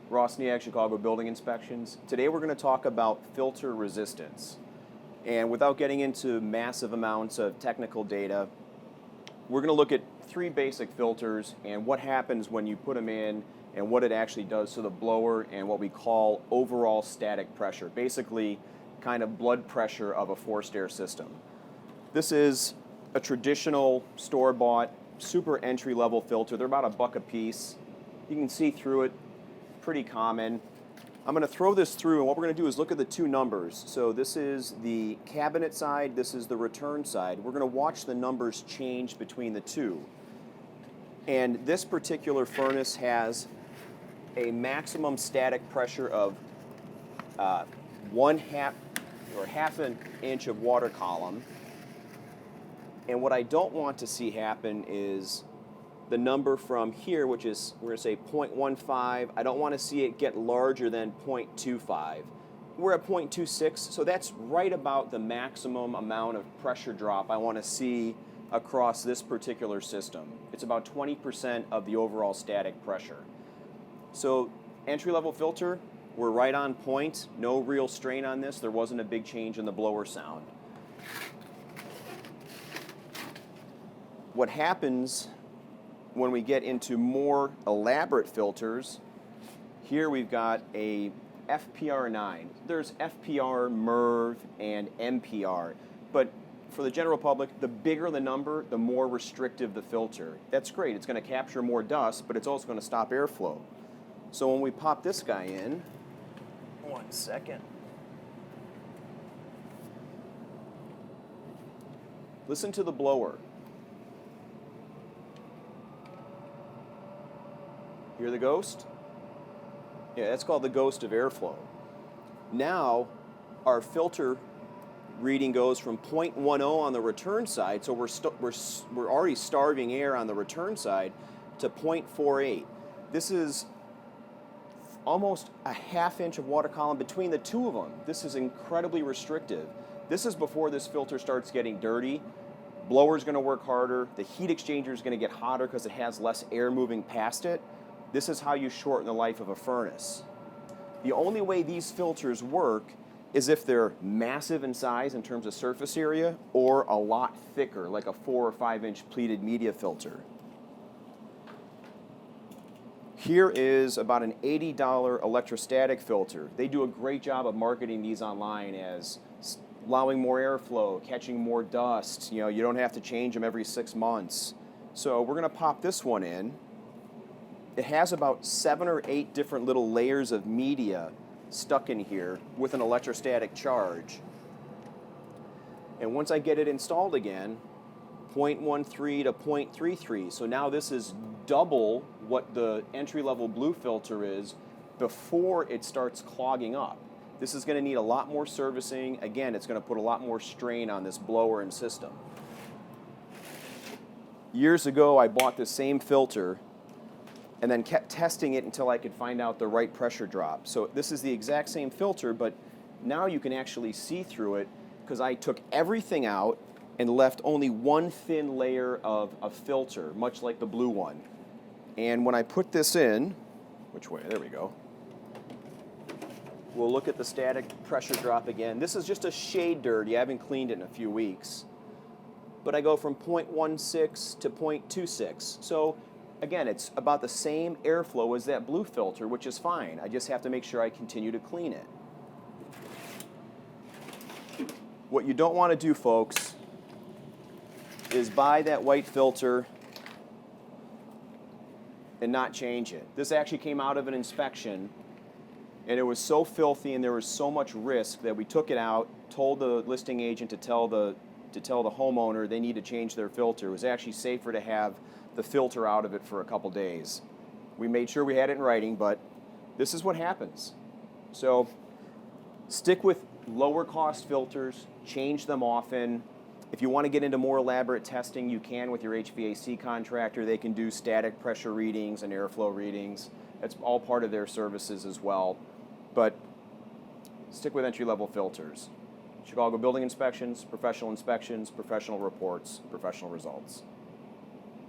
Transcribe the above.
Ross Niag, Chicago Building Inspections. Today we're going to talk about filter resistance. And without getting into massive amounts of technical data, we're going to look at three basic filters and what happens when you put them in and what it actually does to the blower and what we call overall static pressure, basically kind of blood pressure of a forced air system. This is a traditional store-bought super entry-level filter. They're about $1 a piece. You can see through it, pretty common. I'm going to throw this through, and what we're going to do is look at the two numbers. So this is the cabinet side, this is the return side. We're going to watch the numbers change between the two. And this particular furnace has a maximum static pressure of half an inch of water column. And what I don't want to see happen is the number from here, which is, we're going to say 0.15. I don't want to see it get larger than 0.25. We're at 0.26, so that's right about the maximum amount of pressure drop I want to see across this particular system. It's about 20% of the overall static pressure. So entry-level filter, we're right on point. No real strain on this. There wasn't a big change in the blower sound. What happens when we get into more elaborate filters, here we've got a FPR9. There's FPR, MERV, and MPR. But for the general public, the bigger the number, the more restrictive the filter. That's great. It's going to capture more dust, but it's also going to stop airflow. So when we pop this guy in, 1 second. Listen to the blower. Hear the ghost? Yeah, that's called the ghost of airflow. Now, our filter reading goes from 0.10 on the return side, so we're already starving air on the return side, to 0.48. This is almost a half inch of water column between the two of them. This is incredibly restrictive. This is before this filter starts getting dirty. Blower's going to work harder. The heat exchanger is going to get hotter because it has less air moving past it. This is how you shorten the life of a furnace. The only way these filters work is if they're massive in size in terms of surface area or a lot thicker, like a 4 or 5 inch pleated media filter. Here is about an $80 electrostatic filter. They do a great job of marketing these online as allowing more airflow, catching more dust. You know, you don't have to change them every 6 months. So we're going to pop this one in. It has about 7 or 8 different little layers of media stuck in here with an electrostatic charge. And once I get it installed again, 0.13 to 0.33. So now this is double what the entry-level blue filter is before it starts clogging up. This is going to need a lot more servicing. Again, it's going to put a lot more strain on this blower and system. Years ago, I bought this same filter and then kept testing it until I could find out the right pressure drop. So this is the exact same filter, but now you can actually see through it because I took everything out and left only one thin layer of a filter, much like the blue one. And when I put this in, which way? There we go. We'll look at the static pressure drop again. This is just a shade dirty. I haven't cleaned it in a few weeks. But I go from 0.16 to 0.26. So again, it's about the same airflow as that blue filter, which is fine. I just have to make sure I continue to clean it. What you don't want to do, folks, is buy that white filter and not change it. This actually came out of an inspection, and it was so filthy and there was so much risk that we took it out, told the listing agent to tell the homeowner they need to change their filter. It was actually safer to have the filter out of it for a couple days. We made sure we had it in writing, but this is what happens. So stick with lower cost filters, change them often. If you want to get into more elaborate testing, you can with your HVAC contractor. They can do static pressure readings and airflow readings. That's all part of their services as well. But stick with entry-level filters. Chicago Building Inspections, professional reports, professional results.